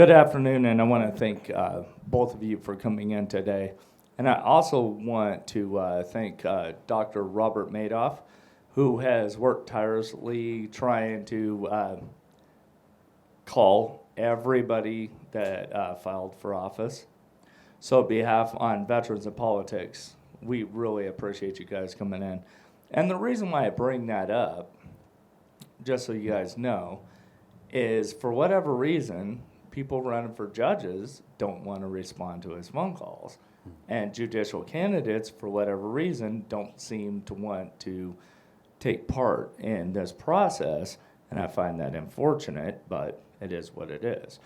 Good afternoon, and I want to thank both of you for coming in today. And I also want to thank Dr. Robert Madoff, who has worked tirelessly trying to call everybody that filed for office. So on behalf on Veterans in Politics, we really appreciate you guys coming in. And the reason why I bring that up, just so you guys know, is for whatever reason, people running for judges don't want to respond to his phone calls. And judicial candidates, for whatever reason, don't seem to want to take part in this process. And I find that unfortunate, but it is what it is.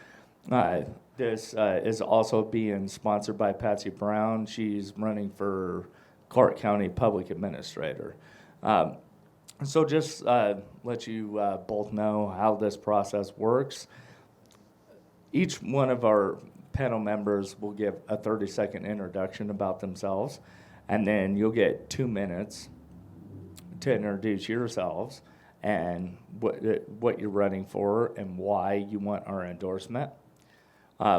This is also being sponsored by Patsy Brown. She's running for Clark County Public Administrator. So just let you both know how this process works. Each one of our panel members will give a 30-second introduction about themselves, and then you'll get 2 minutes to introduce yourselves and what you're running for and why you want our endorsement.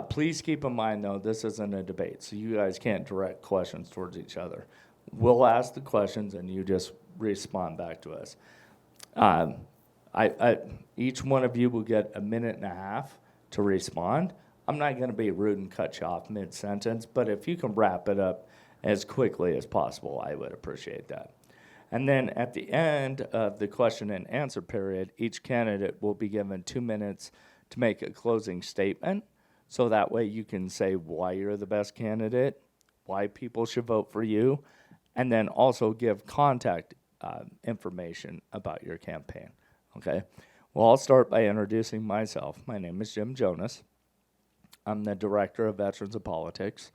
Please keep in mind, though, this isn't a debate, so you guys can't direct questions towards each other. We'll ask the questions, and you just respond back to us. Each one of you will get a minute and a half to respond. I'm not going to be rude and cut you off mid-sentence, but if you can wrap it up as quickly as possible, I would appreciate that. And then at the end of the question and answer period, each candidate will be given 2 minutes to make a closing statement, so that way you can say why you're the best candidate, why people should vote for you, and then also give contact information about your campaign, okay? Well, I'll start by introducing myself. My name is Jim Jonas. I'm the Director of Veterans of Politics,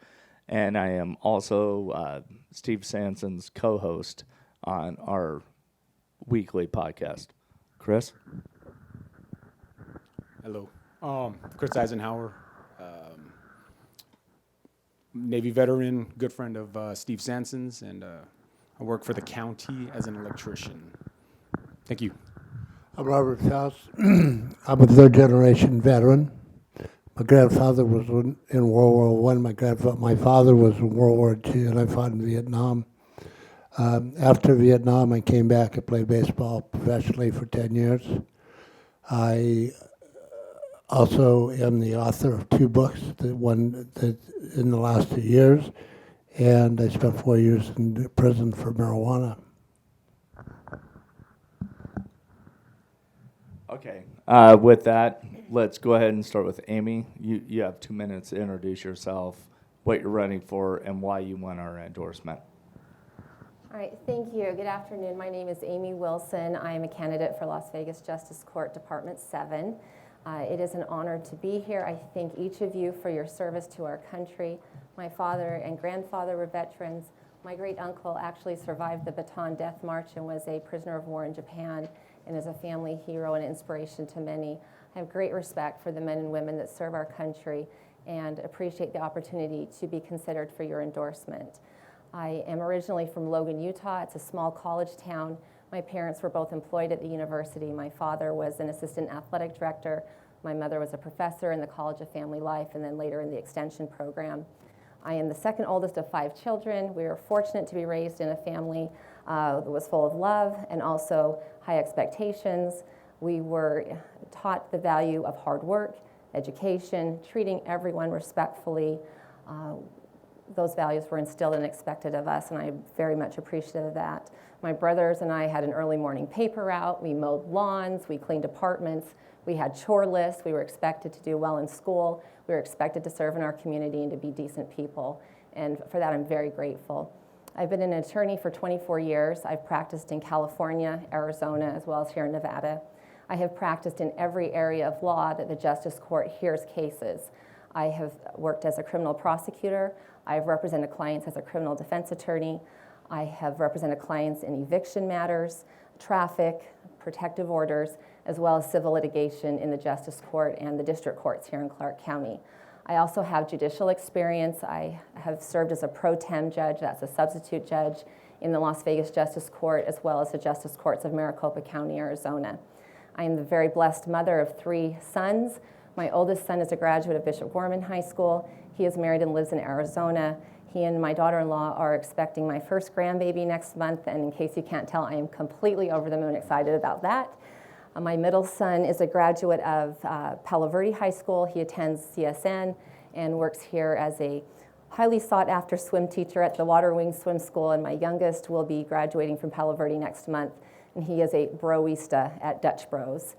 and I am also Steve Sanson's co-host on our weekly podcast. Chris? Hello. Chris Eisenhower, Navy veteran, good friend of Steve Sanson's, and I work for the county as an electrician. Thank you. I'm Robert Faust. I'm a third-generation veteran. My grandfather was in World War I. My father was in World War II, and I fought in Vietnam. After Vietnam, I came back and played baseball professionally for 10 years. I also am the author of 2 books, one that in the last 2 years, and I spent 4 years in prison for marijuana. Okay. With that, let's go ahead and start with Amy. You have 2 minutes to introduce yourself, what you're running for, and why you want our endorsement. All right, thank you. Good afternoon. My name is Amy Wilson. I am a candidate for Las Vegas Justice Court Department 7. It is an honor to be here. I thank each of you for your service to our country. My father and grandfather were veterans. My great uncle actually survived the Bataan Death March and was a prisoner of war in Japan, and is a family hero and inspiration to many. I have great respect for the men and women that serve our country and appreciate the opportunity to be considered for your endorsement. I am originally from Logan, Utah. It's a small college town. My parents were both employed at the university. My father was an assistant athletic director. My mother was a professor in the College of Family Life and then later in the extension program. I am the second oldest of 5 children. We were fortunate to be raised in a family that was full of love and also high expectations. We were taught the value of hard work, education, treating everyone respectfully. Those values were instilled and expected of us, and I'm very much appreciative of that. My brothers and I had an early morning paper route. We mowed lawns, we cleaned apartments, we had chore lists, we were expected to do well in school, we were expected to serve in our community and to be decent people, and for that I'm very grateful. I've been an attorney for 24 years. I've practiced in California, Arizona, as well as here in Nevada. I have practiced in every area of law that the Justice Court hears cases. I have worked as a criminal prosecutor. I've represented clients as a criminal defense attorney. I have represented clients in eviction matters, traffic, protective orders, as well as civil litigation in the Justice Court and the district courts here in Clark County. I also have judicial experience. I have served as a pro tem judge, that's a substitute judge, in the Las Vegas Justice Court, as well as the Justice Courts of Maricopa County, Arizona. I am the very blessed mother of 3 sons. My oldest son is a graduate of Bishop Gorman High School. He is married and lives in Arizona. He and my daughter-in-law are expecting my first grandbaby next month, and in case you can't tell, I am completely over the moon excited about that. My middle son is a graduate of Palo Verde High School. He attends CSN and works here as a highly sought-after swim teacher at the Water Wing Swim School, and my youngest will be graduating from Palo Verde next month, and he is a broista at Dutch Bros.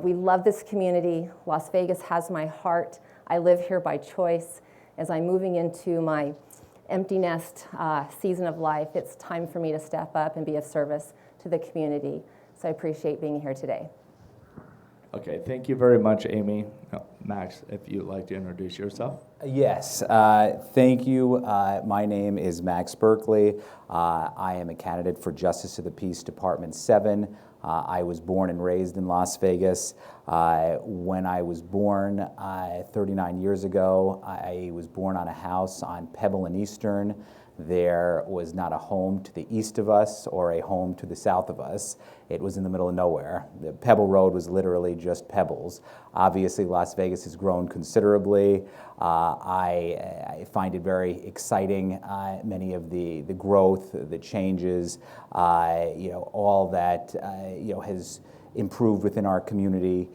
We love this community. Las Vegas has my heart. I live here by choice. As I'm moving into my empty nest season of life, it's time for me to step up and be of service to the community. So I appreciate being here today. Okay, thank you very much, Amy. Max, if you'd like to introduce yourself. Yes, thank you. My name is Max Berkley. I am a candidate for Justice of the Peace, Department 7. I was born and raised in Las Vegas. When I was born 39 years ago, I was born on a house on Pebble and Eastern. There was not a home to the east of us or a home to the south of us. It was in the middle of nowhere. The Pebble Road was literally just pebbles. Obviously, Las Vegas has grown considerably. I find it very exciting, many of the growth, the changes, all that has improved within our community.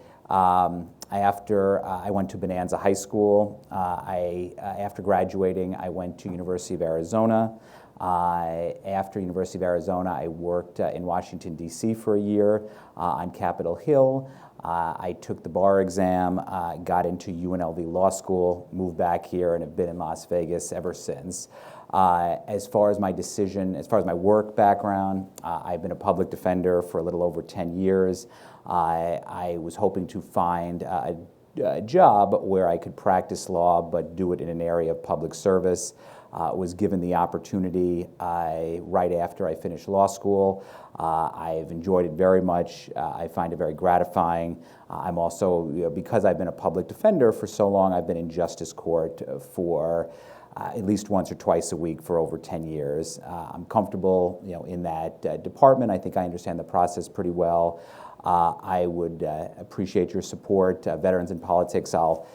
After I went to Bonanza High School, after graduating, I went to University of Arizona. After University of Arizona, I worked in Washington, D.C. for a year on Capitol Hill. I took the bar exam, got into UNLV Law School, moved back here, and have been in Las Vegas ever since. As far as my work background, I've been a public defender for a little over 10 years. I was hoping to find a job where I could practice law but do it in an area of public service. Was given the opportunity right after I finished law school. I've enjoyed it very much. I find it very gratifying. I'm also, because I've been a public defender for so long, I've been in justice court for at least once or twice a week for over 10 years. I'm comfortable, in that department. I think I understand the process pretty well. I would appreciate your support. Veterans in Politics, I'll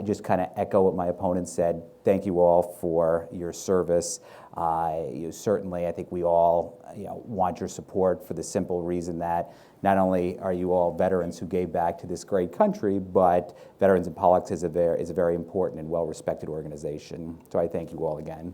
just kind of echo what my opponent said. Thank you all for your service. Certainly, I think we all want your support for the simple reason that not only are you all veterans who gave back to this great country, but Veterans in Politics is a very important and well-respected organization. So I thank you all again.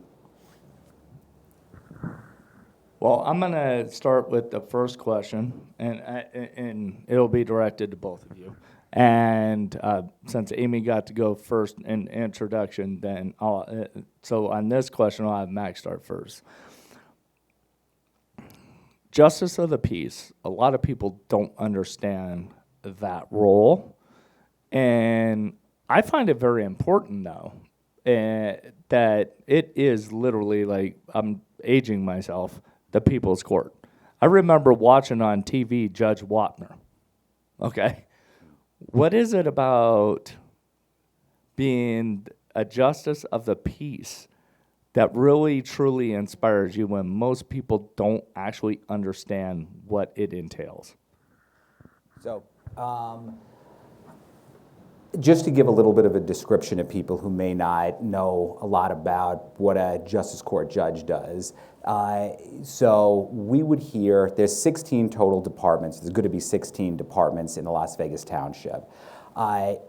Well, I'm going to start with the first question, and it'll be directed to both of you. And since Amy got to go first in introduction, then so on this question, I'll have Max start first. Justice of the Peace, a lot of people don't understand that role. And I find it very important, though, that it is literally, like, I'm aging myself, the People's Court. I remember watching on TV Judge Wapner, okay? What is it about being a justice of the peace that really, truly inspires you when most people don't actually understand what it entails? So, just to give a little bit of a description of people who may not know a lot about what a justice court judge does. So we would hear, there's 16 total departments. There's going to be 16 departments in the Las Vegas Township. The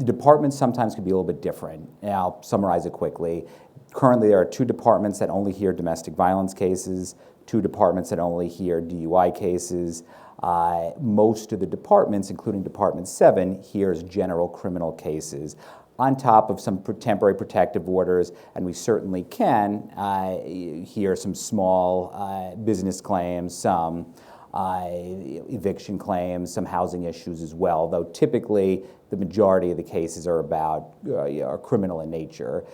departments sometimes can be a little bit different, and I'll summarize it quickly. Currently, there are 2 departments that only hear domestic violence cases, 2 departments that only hear DUI cases. Most of the departments, including Department 7, hears general criminal cases, on top of some temporary protective orders, and we certainly can hear some small business claims, some eviction claims, some housing issues as well, though typically the majority of the cases are are criminal in nature.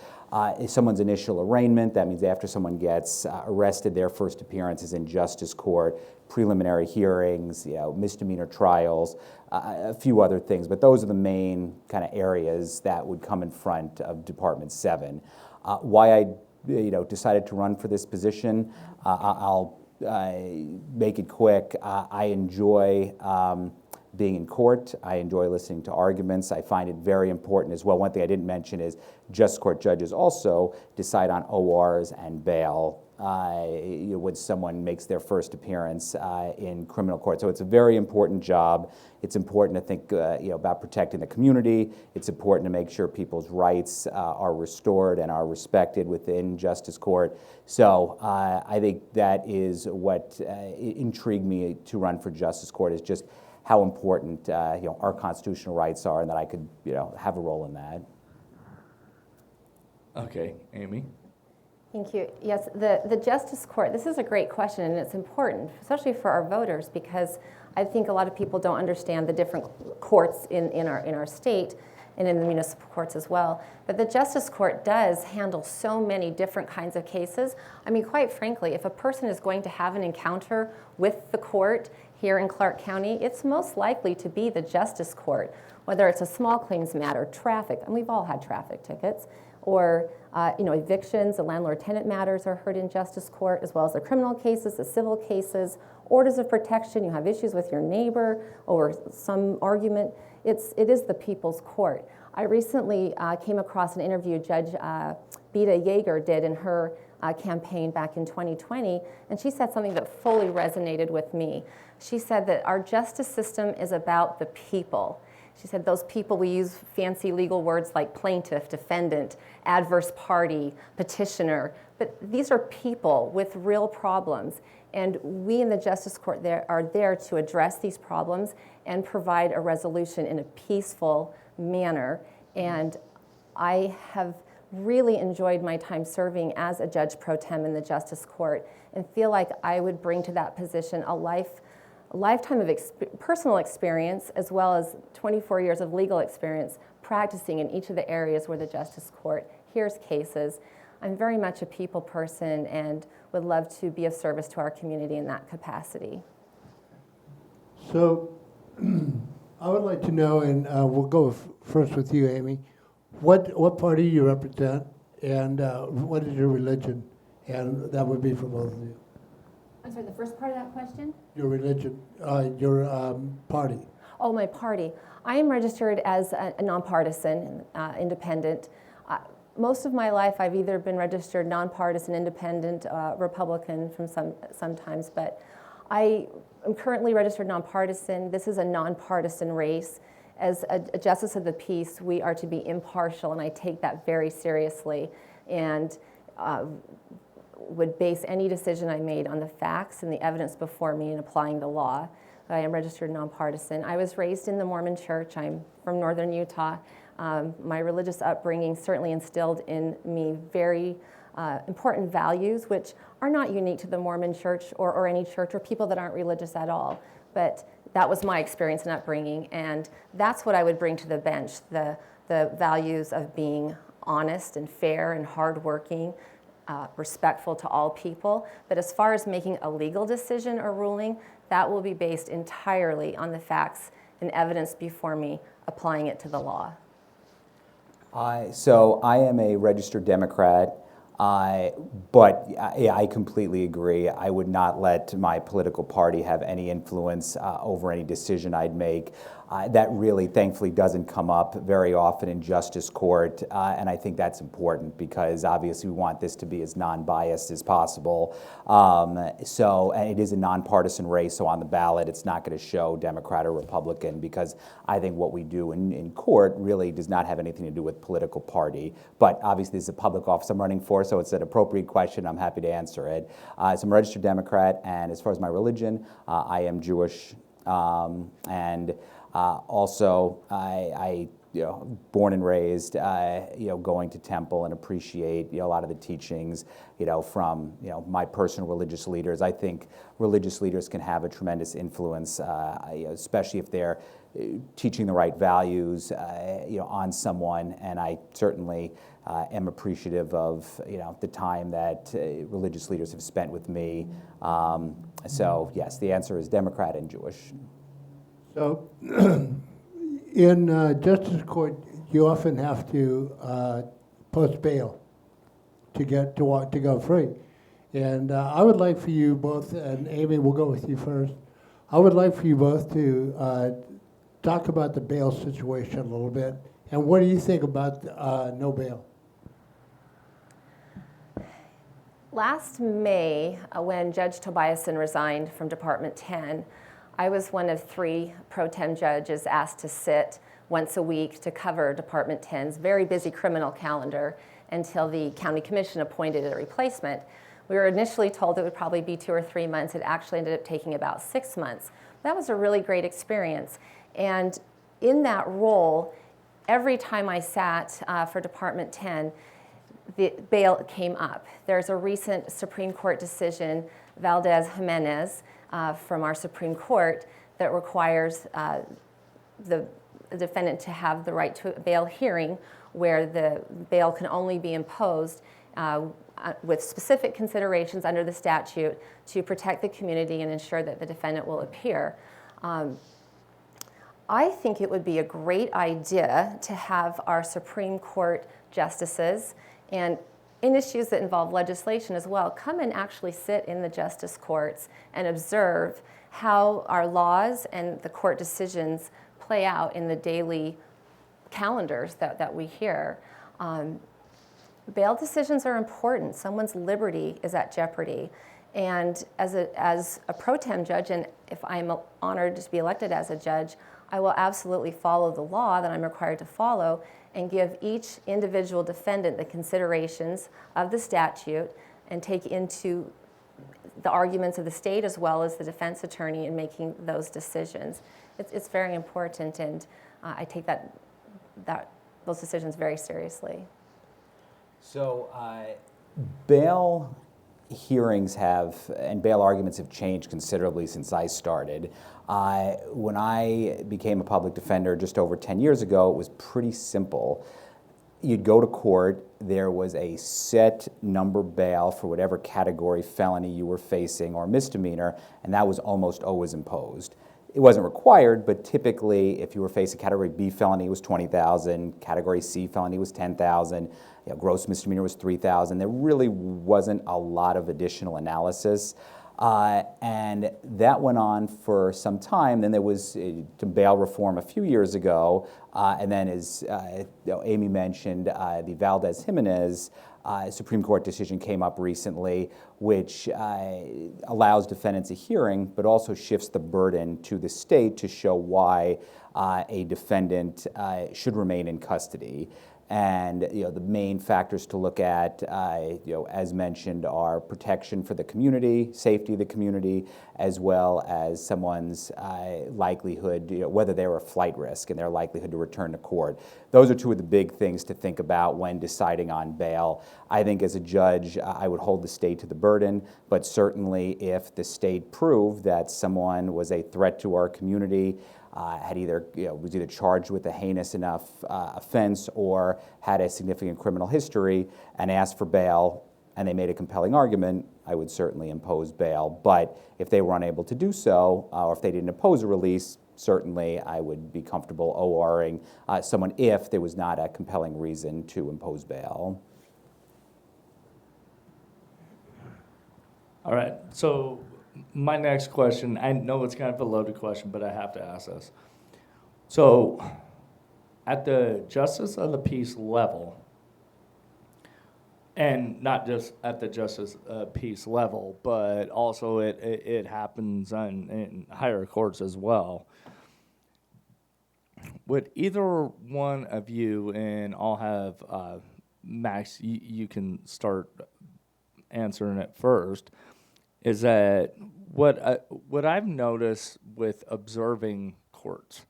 If someone's initial arraignment, that means after someone gets arrested, their first appearance is in justice court, preliminary hearings, misdemeanor trials, a few other things, but those are the main kind of areas that would come in front of Department 7. Why I decided to run for this position, I'll make it quick. I enjoy being in court. I enjoy listening to arguments. I find it very important as well. One thing I didn't mention is justice court judges also decide on ORs and bail when someone makes their first appearance in criminal court. So it's a very important job. It's important to think about protecting the community. It's important to make sure people's rights are restored and are respected within justice court. So I think that is what intrigued me to run for justice court, is just how important our constitutional rights are, and that I could have a role in that. Okay, Amy? Thank you. Yes, the Justice Court, this is a great question, and it's important, especially for our voters, because I think a lot of people don't understand the different courts in our state and in the municipal courts as well. But the Justice Court does handle so many different kinds of cases. I mean, quite frankly, if a person is going to have an encounter with the court here in Clark County, it's most likely to be the Justice Court, whether it's a small claims matter, traffic, and we've all had traffic tickets, or evictions, the landlord-tenant matters are heard in justice court, as well as the criminal cases, the civil cases, orders of protection. You have issues with your neighbor over some argument. It is the people's court. I recently came across an interview Judge Beta Yeager did in her campaign back in 2020, and she said something that fully resonated with me. She said that our justice system is about the people. She said those people, we use fancy legal words like plaintiff, defendant, adverse party, petitioner, but these are people with real problems. And we in the Justice Court are there to address these problems and provide a resolution in a peaceful manner. And I have really enjoyed my time serving as a judge pro tem in the Justice Court, and feel like I would bring to that position a lifetime of personal experience, as well as 24 years of legal experience practicing in each of the areas where the Justice Court hears cases. I'm very much a people person and would love to be of service to our community in that capacity. So I would like to know, and we'll go first with you, Amy, what party you represent, and what is your religion? And that would be for both of you. I'm sorry, the first part of that question? Your religion, your party. Oh, my party. I am registered as a nonpartisan, independent. Most of my life, I've either been registered nonpartisan, independent, Republican from sometimes, but I am currently registered nonpartisan. This is a nonpartisan race. As a justice of the peace, we are to be impartial, and I take that very seriously, and would base any decision I made on the facts and the evidence before me in applying the law. I am registered nonpartisan. I was raised in the Mormon Church. I'm from northern Utah. My religious upbringing certainly instilled in me very important values, which are not unique to the Mormon Church or any church or people that aren't religious at all. But that was my experience and upbringing, and that's what I would bring to the bench, the values of being honest and fair and hardworking, respectful to all people. But as far as making a legal decision or ruling, that will be based entirely on the facts and evidence before me, applying it to the law. So I am a registered Democrat, but I completely agree. I would not let my political party have any influence over any decision I'd make. That really, thankfully, doesn't come up very often in justice court, and I think that's important because obviously we want this to be as non-biased as possible. And it is a nonpartisan race, so on the ballot it's not going to show Democrat or Republican, because I think what we do in court really does not have anything to do with political party. But obviously this is a public office I'm running for, so it's an appropriate question. I'm happy to answer it. So I'm a registered Democrat, and as far as my religion, I am Jewish, and also, I born and raised, going to temple and appreciate, a lot of the teachings, from, my personal religious leaders. I think religious leaders can have a tremendous influence, especially if they're teaching the right values, on someone. And I certainly am appreciative of, the time that religious leaders have spent with me. So yes, the answer is Democrat and Jewish. So, in justice court, you often have to post bail to go free, and I would like for you both, and Amy, we'll go with you first. I would like for you both to talk about the bail situation a little bit. And what do you think about no bail? Last May, when Judge Tobiasen resigned from Department 10, I was one of 3 pro tem judges asked to sit once a week to cover Department 10's very busy criminal calendar until the county commission appointed a replacement. We were initially told it would probably be 2 or 3 months. It actually ended up taking about 6 months. That was a really great experience. And in that role, every time I sat for Department 10, the bail came up. There's a recent Supreme Court decision, Valdez Jimenez, from our Supreme Court, that requires the defendant to have the right to a bail hearing, where the bail can only be imposed with specific considerations under the statute to protect the community and ensure that the defendant will appear. I think it would be a great idea to have our Supreme Court justices, and in issues that involve legislation as well, come and actually sit in the justice courts and observe how our laws and the court decisions play out in the daily calendars that we hear. Bail decisions are important. Someone's liberty is at jeopardy. And as a pro tem judge, and if I'm honored to be elected as a judge, I will absolutely follow the law that I'm required to follow and give each individual defendant the considerations of the statute and take into the arguments of the state as well as the defense attorney in making those decisions. It's very important, and I take those decisions very seriously. So bail hearings and bail arguments have changed considerably since I started. When I became a public defender just over 10 years ago, it was pretty simple. You'd go to court, there was a set number bail for whatever category felony you were facing or misdemeanor, and that was almost always imposed. It wasn't required, but typically if you were facing Category B felony, it was $20,000, Category C felony was $10,000, gross misdemeanor was $3,000. There really wasn't a lot of additional analysis. And that went on for some time. Then there was bail reform a few years ago, and then as Amy mentioned, the Valdez Jimenez Supreme Court decision came up recently, which allows defendants a hearing, but also shifts the burden to the state to show why a defendant should remain in custody. And the main factors to look at, as mentioned, are protection for the community, safety of the community, as well as someone's likelihood, whether they're a flight risk and their likelihood to return to court. Those are two of the big things to think about when deciding on bail. I think as a judge, I would hold the state to the burden, but certainly if the state proved that someone was a threat to our community, was either charged with a heinous enough offense or had a significant criminal history and asked for bail, and they made a compelling argument, I would certainly impose bail. But if they were unable to do so, or if they didn't oppose a release, certainly I would be comfortable ORing someone if there was not a compelling reason to impose bail. All right, so my next question, I know it's kind of a loaded question, but I have to ask this. So, at the justice of the peace level, and not just at the justice peace level, but also it happens in higher courts as well, would either one of you, and I'll have Max, you can start answering it first, is that what I've noticed with observing courts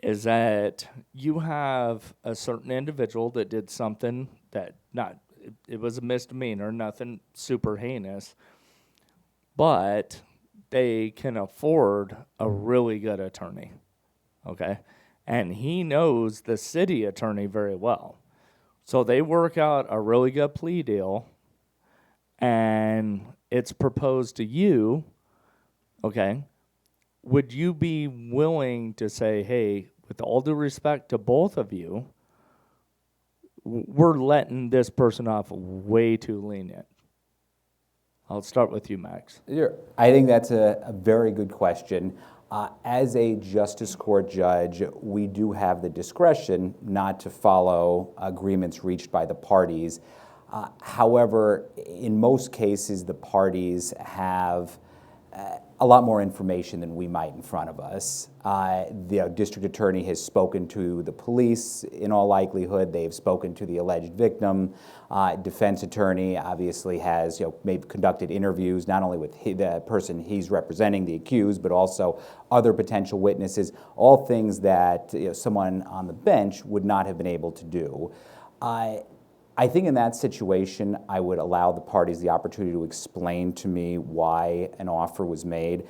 is that you have a certain individual that did something that it was a misdemeanor, nothing super heinous, but they can afford a really good attorney, okay? And he knows the city attorney very well. So they work out a really good plea deal, and it's proposed to you, okay, would you be willing to say, hey, with all due respect to both of you, we're letting this person off way too lenient? I'll start with you, Max. Sure. I think that's a very good question. As a justice court judge, we do have the discretion not to follow agreements reached by the parties. However, in most cases, the parties have a lot more information than we might in front of us. The district attorney has spoken to the police in all likelihood. They've spoken to the alleged victim. Defense attorney obviously has maybe conducted interviews not only with the person he's representing, the accused, but also other potential witnesses, all things that someone on the bench would not have been able to do. I think in that situation, I would allow the parties the opportunity to explain to me why an offer was made.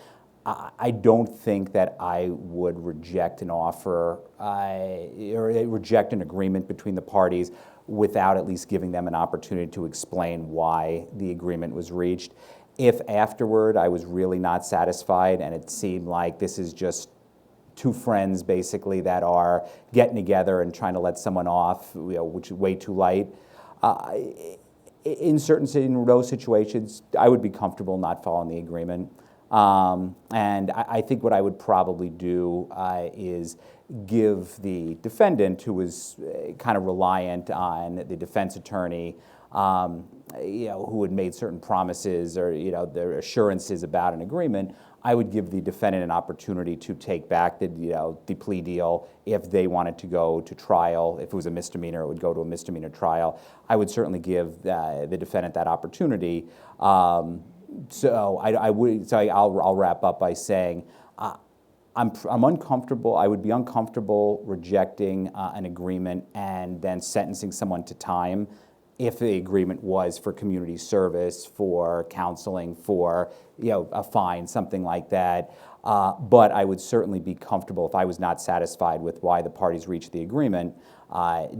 I don't think that I would reject an offer or reject an agreement between the parties without at least giving them an opportunity to explain why the agreement was reached. If afterward I was really not satisfied and it seemed like this is just two friends basically that are getting together and trying to let someone off, which is way too light, in those situations, I would be comfortable not following the agreement. And I think what I would probably do is give the defendant, who was kind of reliant on the defense attorney, who had made certain promises or their assurances about an agreement, I would give the defendant an opportunity to take back the plea deal if they wanted to go to trial. If it was a misdemeanor, it would go to a misdemeanor trial. I would certainly give the defendant that opportunity. So I'll wrap up by saying I'm uncomfortable. I would be uncomfortable rejecting an agreement and then sentencing someone to time if the agreement was for community service, for counseling, for a fine, something like that. But I would certainly be comfortable if I was not satisfied with why the parties reached the agreement,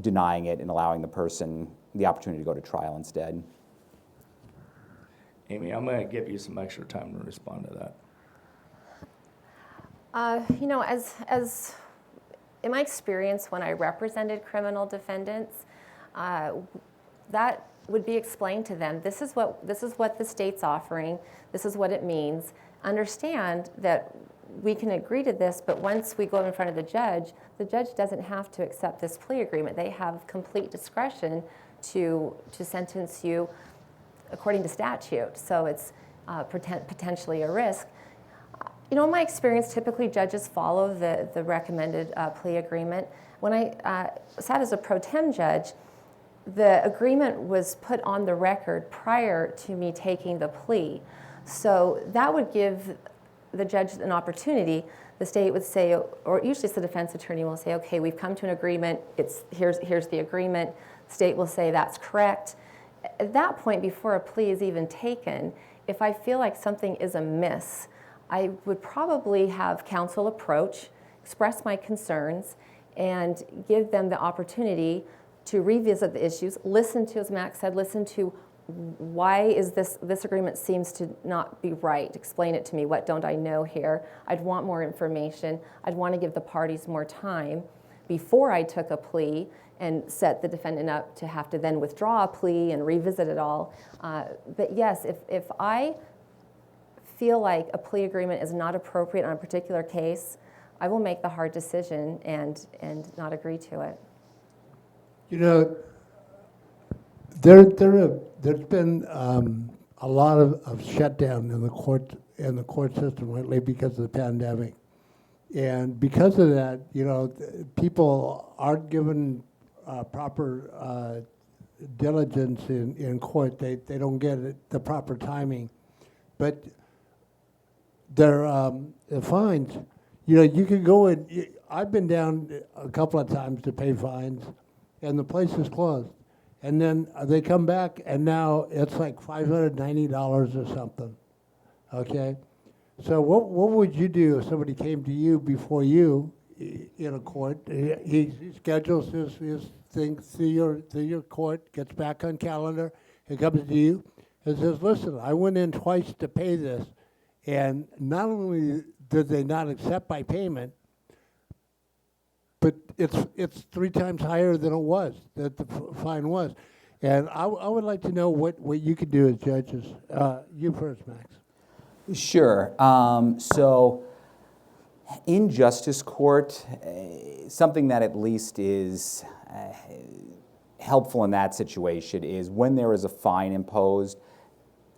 denying it and allowing the person the opportunity to go to trial instead. Amy, I'm going to give you some extra time to respond to that. As in my experience when I represented criminal defendants, that would be explained to them. This is what the state's offering. This is what it means. Understand that we can agree to this, but once we go in front of the judge doesn't have to accept this plea agreement. They have complete discretion to sentence you according to statute. So it's potentially a risk. In my experience, typically judges follow the recommended plea agreement. When I sat as a pro tem judge, the agreement was put on the record prior to me taking the plea. So that would give the judge an opportunity. The state would say, or usually the defense attorney will say, okay, we've come to an agreement. Here's the agreement. The state will say that's correct. At that point, before a plea is even taken, if I feel like something is amiss, I would probably have counsel approach, express my concerns, and give them the opportunity to revisit the issues, listen to, as Max said, listen to why is this agreement seems to not be right. Explain it to me. What don't I know here? I'd want more information. I'd want to give the parties more time before I took a plea and set the defendant up to have to then withdraw a plea and revisit it all. But yes, if I feel like a plea agreement is not appropriate on a particular case, I will make the hard decision and not agree to it. There's been a lot of shutdown in the court system lately because of the pandemic, and because of that, people aren't given proper diligence in court. They don't get the proper timing, but the fines. You could go and I've been down a couple of times to pay fines, and the place is closed. And then they come back, and now it's like $590 or something, okay? So what would you do if somebody came to you before you in a court? He schedules his thing through your court, gets back on calendar, and comes to you and says, listen, I went in twice to pay this, and not only did they not accept my payment, but it's 3 times higher than it was, that the fine was. And I would like to know what you could do as judges. You first, Max. Sure. So In justice court, something that at least is helpful in that situation is when there is a fine imposed,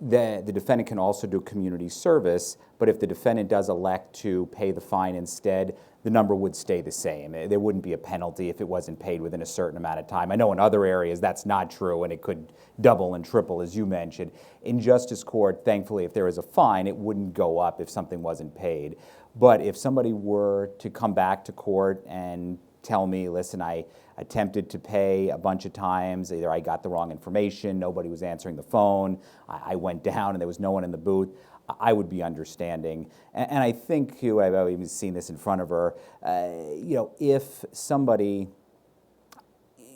the defendant can also do community service, but if the defendant does elect to pay the fine instead, the number would stay the same. There wouldn't be a penalty if it wasn't paid within a certain amount of time. I know in other areas that's not true and it could double and triple, as you mentioned. In justice court, thankfully, if there is a fine, it wouldn't go up if something wasn't paid. But if somebody were to come back to court and tell me, listen, I attempted to pay a bunch of times, either I got the wrong information, nobody was answering the phone, I went down and there was no one in the booth, I would be understanding. And I think, too, I've even seen this in front of her, if somebody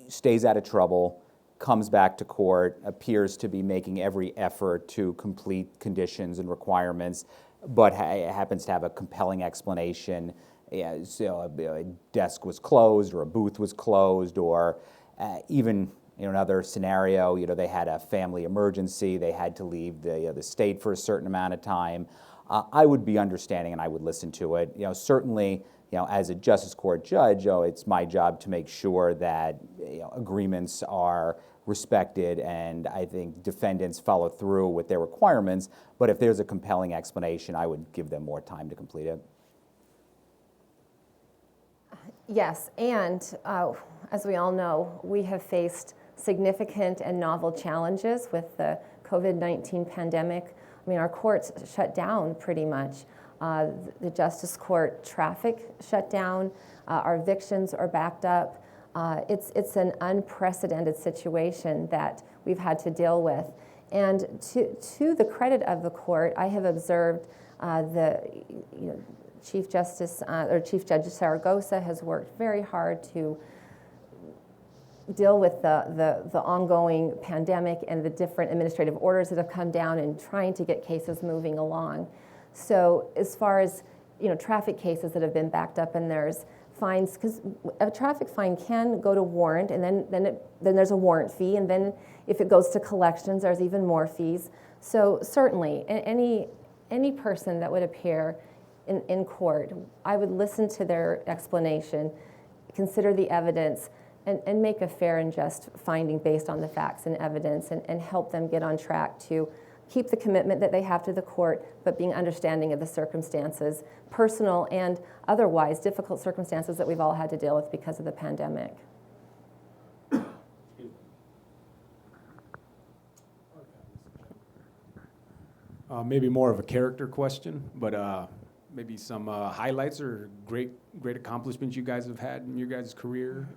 stays out of trouble, comes back to court, appears to be making every effort to complete conditions and requirements, but happens to have a compelling explanation, so a desk was closed or a booth was closed, or even another scenario, they had a family emergency, they had to leave the state for a certain amount of time, I would be understanding and I would listen to it. Certainly, as a justice court judge, it's my job to make sure that agreements are respected, and I think defendants follow through with their requirements. But if there's a compelling explanation, I would give them more time to complete it. Yes, and as we all know, we have faced significant and novel challenges with the COVID-19 pandemic. I mean, our courts shut down pretty much. The justice court traffic shut down. Our evictions are backed up. It's an unprecedented situation that we've had to deal with. And to the credit of the court, I have observed Chief Judge Zaragoza has worked very hard to deal with the ongoing pandemic and the different administrative orders that have come down and trying to get cases moving along. So as far as traffic cases that have been backed up, and there's fines, because a traffic fine can go to warrant, and then there's a warrant fee, and then if it goes to collections, there's even more fees. So certainly, any person that would appear in court, I would listen to their explanation, consider the evidence, and make a fair and just finding based on the facts and evidence, and help them get on track to keep the commitment that they have to the court, but being understanding of the circumstances, personal and otherwise difficult circumstances that we've all had to deal with because of the pandemic. Maybe more of a character question, but maybe some highlights or great accomplishments you guys have had in your guys' career.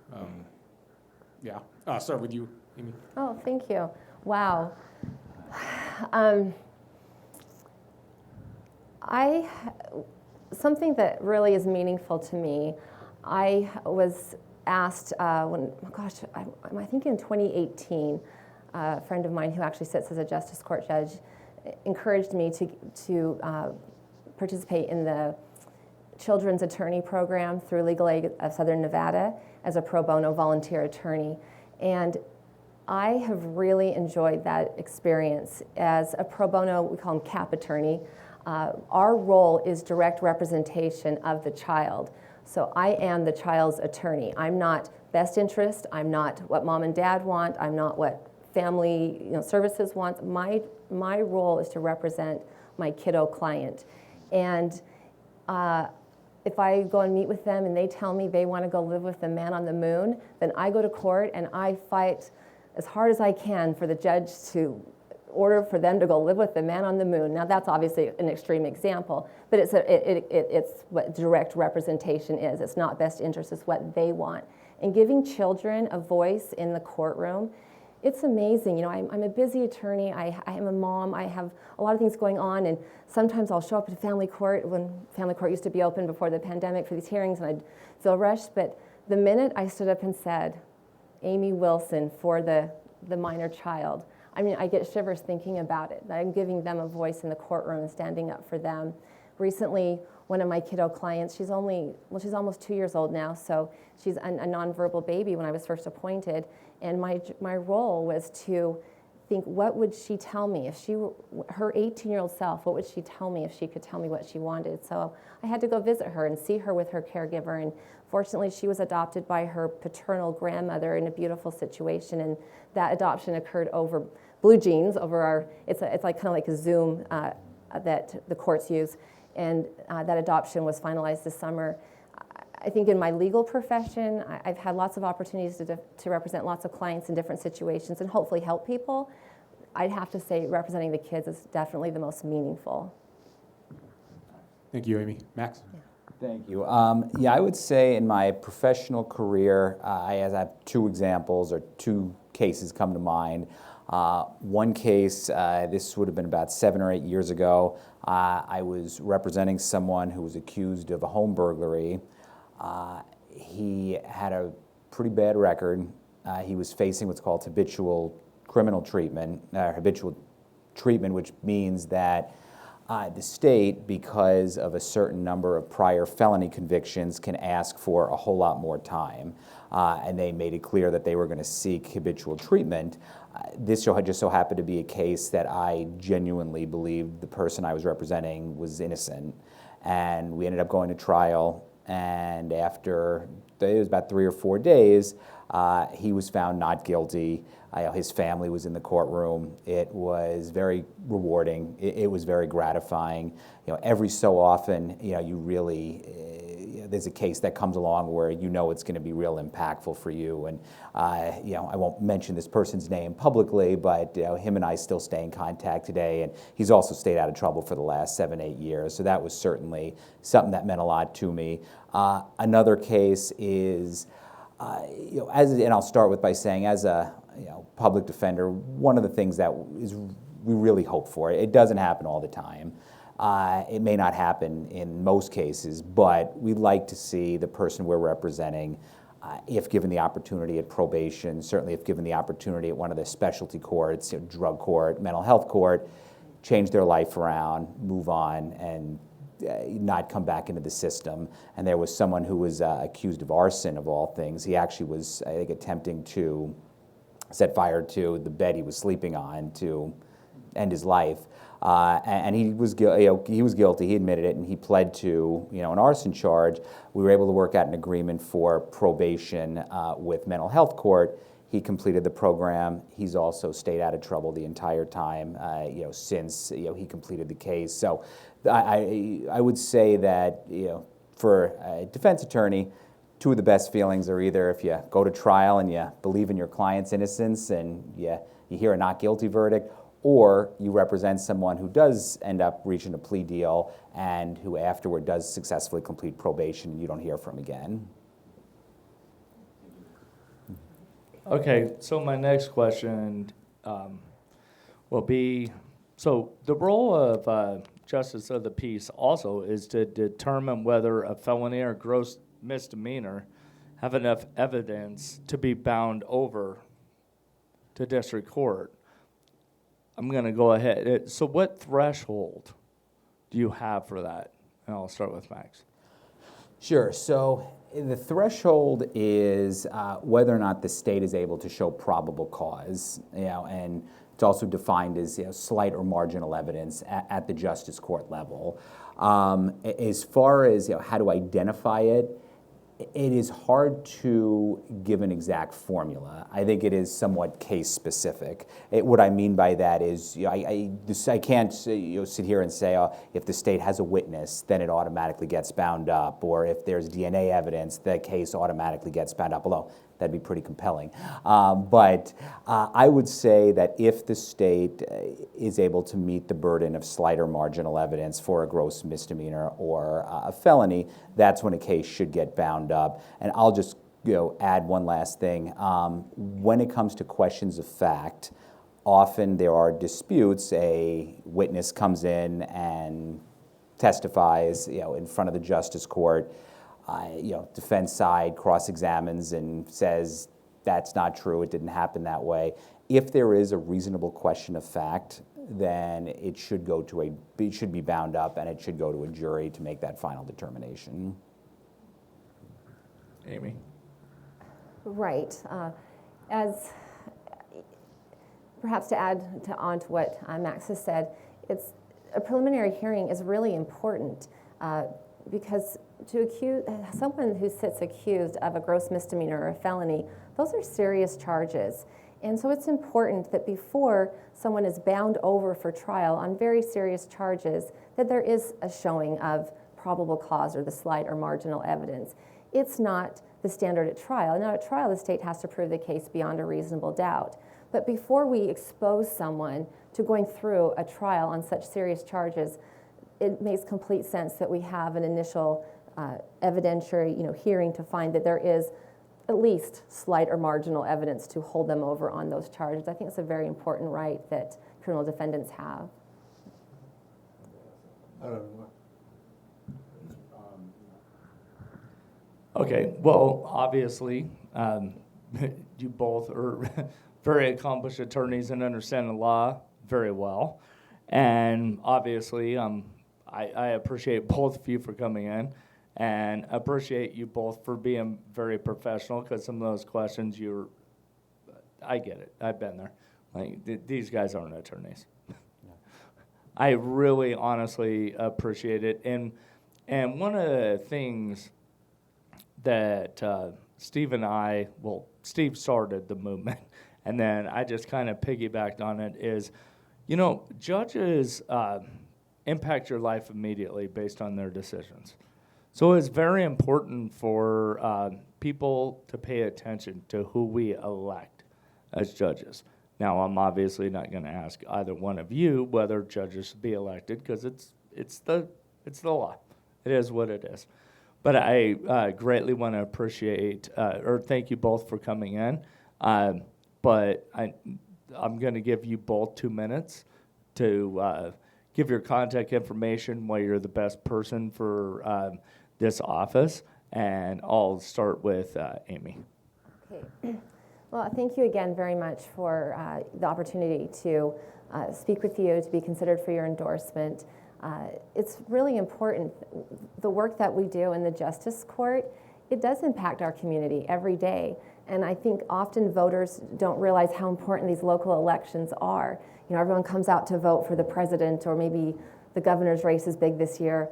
I'll start with you, Amy. Oh, thank you. Wow. Something that really is meaningful to me, I was asked I think in 2018, a friend of mine who actually sits as a justice court judge encouraged me to participate in the Children's Attorney Program through Legal Aid of Southern Nevada as a pro bono volunteer attorney. And I have really enjoyed that experience. As a pro bono, we call them CAP attorney, our role is direct representation of the child. So I am the child's attorney. I'm not best interest, I'm not what mom and dad want, I'm not what family services wants. My role is to represent my kiddo client. And if I go and meet with them and they tell me they want to go live with the man on the moon, then I go to court and I fight as hard as I can for the judge to order for them to go live with the man on the moon. Now that's obviously an extreme example, but it's what direct representation is. It's not best interest, it's what they want. And giving children a voice in the courtroom, it's amazing. I'm a busy attorney, I am a mom, I have a lot of things going on, and sometimes I'll show up at family court when family court used to be open before the pandemic for these hearings, and I'd feel rushed. But the minute I stood up and said, Amy Wilson for the minor child, I mean, I get shivers thinking about it. I'm giving them a voice in the courtroom and standing up for them. Recently, one of my kiddo clients, she's almost 2 years old now, so she's a nonverbal baby when I was first appointed, and my role was to think, what would she tell me if she were her 18-year-old self? What would she tell me if she could tell me what she wanted? So I had to go visit her and see her with her caregiver. And fortunately, she was adopted by her paternal grandmother in a beautiful situation. And that adoption occurred over Blue Jeans, over our. It's like kind of like a Zoom that the courts use, and that adoption was finalized this summer. I think in my legal profession, I've had lots of opportunities to represent lots of clients in different situations and hopefully help people. I'd have to say representing the kids is definitely the most meaningful. Thank you, Amy. Max? Yeah. Thank you. Yeah, I would say in my professional career, I have two examples or two cases come to mind. One case, this would have been about 7 or 8 years ago. I was representing someone who was accused of a home burglary. He had a pretty bad record. He was facing what's called habitual criminal treatment, which means that the state, because of a certain number of prior felony convictions, can ask for a whole lot more time. And they made it clear that they were going to seek habitual treatment. This just so happened to be a case that I genuinely believed the person I was representing was innocent. And we ended up going to trial. And after, it was about 3 or 4 days, he was found not guilty. His family was in the courtroom. It was very rewarding. It was very gratifying. Every so often, you really, there's a case that comes along where it's going to be real impactful for you. And I won't mention this person's name publicly, but him and I still stay in contact today. And he's also stayed out of trouble for the last 7, 8 years. So that was certainly something that meant a lot to me. Another case is, and I'll start with by saying, as a public defender, one of the things that we really hope for, it doesn't happen all the time. It may not happen in most cases, but we'd like to see the person we're representing, if given the opportunity at probation, certainly if given the opportunity at one of the specialty courts, drug court, mental health court, change their life around, move on, and not come back into the system. And there was someone who was accused of arson, of all things. He actually was, I think, attempting to set fire to the bed he was sleeping on to end his life. And he was guilty. He admitted it, and he pled to an arson charge. We were able to work out an agreement for probation with mental health court. He completed the program. He's also stayed out of trouble the entire time, since he completed the case. So I would say that for a defense attorney, two of the best feelings are either if you go to trial and you believe in your client's innocence and you hear a not guilty verdict, or you represent someone who does end up reaching a plea deal and who afterward does successfully complete probation and you don't hear from again. Okay, so my next question will be, so the role of Justice of the Peace also is to determine whether a felony or gross misdemeanor have enough evidence to be bound over to district court. I'm going to go ahead. So what threshold do you have for that? And I'll start with Max. Sure. So the threshold is whether or not the state is able to show probable cause, and it's also defined as slight or marginal evidence at the justice court level. As far as how to identify it, it is hard to give an exact formula. I think it is somewhat case specific. What I mean by that is, I can't sit here and say, if the state has a witness, then it automatically gets bound up, or if there's DNA evidence, the case automatically gets bound up. Although that'd be pretty compelling. But I would say that if the state is able to meet the burden of slight or marginal evidence for a gross misdemeanor or a felony, that's when a case should get bound up. And I'll just add one last thing. When it comes to questions of fact, often there are disputes. A witness comes in and testifies in front of the justice court. Defense side cross-examines and says, that's not true, it didn't happen that way. If there is a reasonable question of fact, then it should be bound up and it should go to a jury to make that final determination. Amy? Right. As perhaps to add on to what Max has said, a preliminary hearing is really important because to accuse someone who sits accused of a gross misdemeanor or a felony, those are serious charges. And so it's important that before someone is bound over for trial on very serious charges, that there is a showing of probable cause or the slight or marginal evidence. It's not the standard at trial. Now, at trial, the state has to prove the case beyond a reasonable doubt. But before we expose someone to going through a trial on such serious charges, it makes complete sense that we have an initial evidentiary hearing to find that there is at least slight or marginal evidence to hold them over on those charges. I think it's a very important right that criminal defendants have. I don't know. Okay, well, obviously, you both are very accomplished attorneys and understand the law very well. And obviously, I appreciate both of you for coming in and appreciate you both for being very professional, because some of those questions I get it, I've been there. Like, these guys aren't attorneys. I really honestly appreciate it. And one of the things that Steve started the movement, and then I just kind of piggybacked on it, is, judges impact your life immediately based on their decisions. So it's very important for people to pay attention to who we elect as judges. Now, I'm obviously not going to ask either one of you whether judges should be elected, because it's the law. It is what it is. But I greatly want to appreciate or thank you both for coming in. But I'm going to give you both 2 minutes to give your contact information, why you're the best person for this office, and I'll start with Amy. Okay. Well, thank you again very much for the opportunity to speak with you, to be considered for your endorsement. It's really important. The work that we do in the Justice Court, it does impact our community every day. And I think often voters don't realize how important these local elections are. Everyone comes out to vote for the president, or maybe the governor's race is big this year.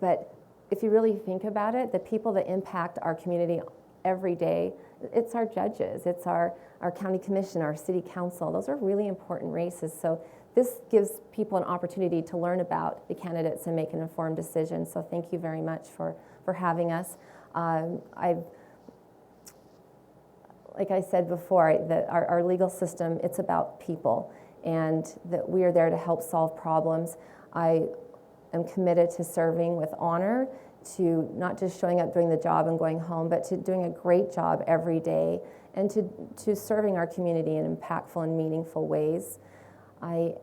But if you really think about it, the people that impact our community every day, it's our judges, it's our county commission, our city council. Those are really important races. So this gives people an opportunity to learn about the candidates and make an informed decision. So thank you very much for having us. Like I said before, that our legal system, it's about people, and that we are there to help solve problems. I am committed to serving with honor, to not just showing up, doing the job and going home, but to doing a great job every day, and to serving our community in impactful and meaningful ways. I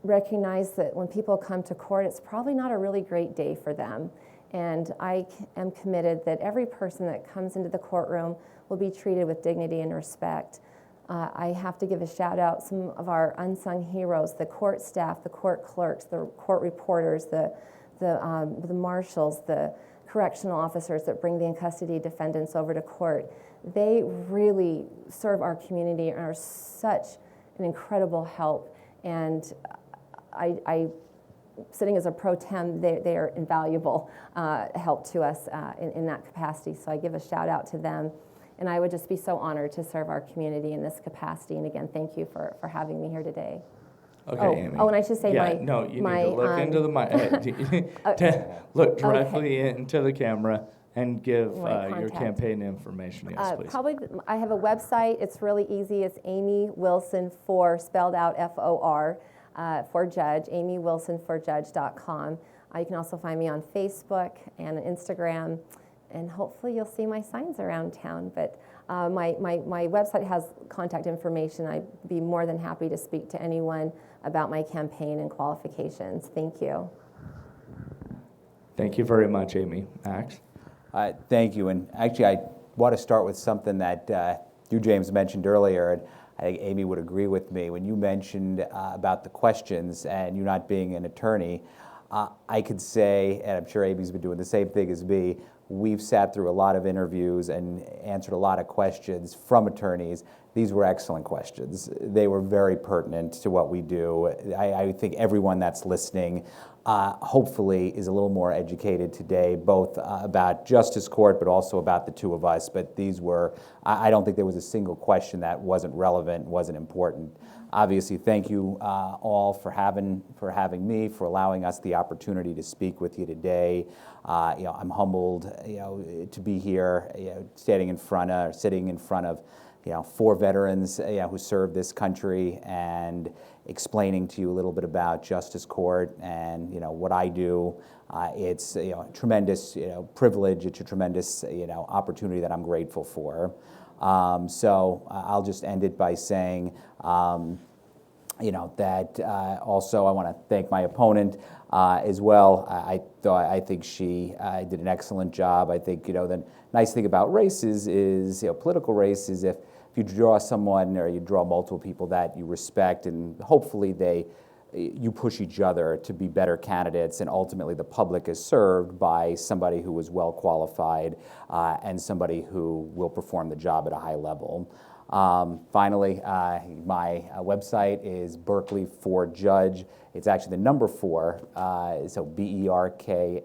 recognize that when people come to court, it's probably not a really great day for them. And I am committed that every person that comes into the courtroom will be treated with dignity and respect. I have to give a shout out some of our unsung heroes, the court staff, the court clerks, the court reporters, the marshals, the correctional officers that bring the in custody defendants over to court. They really serve our community and are such an incredible help. And I sitting as a pro tem, they are invaluable help to us in that capacity. So I give a shout out to them. And I would just be so honored to serve our community in this capacity. And again, thank you for having me here today. Okay, Amy. Oh, and I should say you need to look into the mic. Look directly into the camera and give your campaign information. Yes, please. Probably, I have a website. It's really easy. It's Amy Wilson spelled out FOR, for judge, amywilsonforjudge.com. You can also find me on Facebook and Instagram, and hopefully you'll see my signs around town. But my website has contact information. I'd be more than happy to speak to anyone about my campaign and qualifications. Thank you. Thank you very much, Amy. Max? Thank you. And actually, I want to start with something that you, James, mentioned earlier. And I think Amy would agree with me. When you mentioned about the questions and you not being an attorney, I could say, and I'm sure Amy's been doing the same thing as me, we've sat through a lot of interviews and answered a lot of questions from attorneys. These were excellent questions. They were very pertinent to what we do. I think everyone that's listening hopefully is a little more educated today, both about Justice Court, but also about the two of us. But these were, I don't think there was a single question that wasn't relevant, wasn't important. Obviously, thank you all for having me, for allowing us the opportunity to speak with you today. I'm humbled, to be here, sitting in front of 4 veterans, who served this country, and explaining to you a little bit about Justice Court and what I do. It's a tremendous privilege. It's a tremendous opportunity that I'm grateful for. So I'll just end it by saying, that also I want to thank my opponent as well. I think she did an excellent job. I think the nice thing about races is political races. If you draw someone or you draw multiple people that you respect, and hopefully you push each other to be better candidates, and ultimately the public is served by somebody who is well qualified and somebody who will perform the job at a high level. Finally, my website is Berkley for Judge. It's actually the number 4, so BERKLEY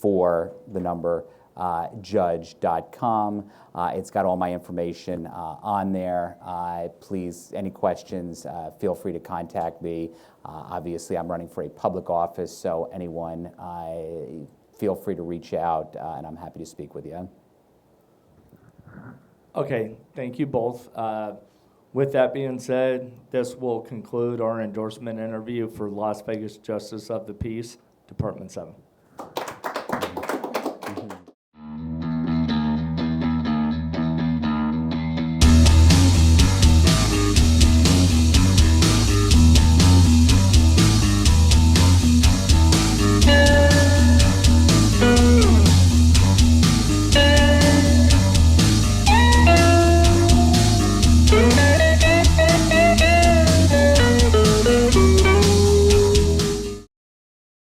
for the number judge.com. It's got all my information on there. Please, any questions, feel free to contact me. Obviously, I'm running for a public office, so anyone, feel free to reach out, and I'm happy to speak with you. Okay, thank you both. With that being said, this will conclude our endorsement interview for Las Vegas Justice of the Peace, Department 7.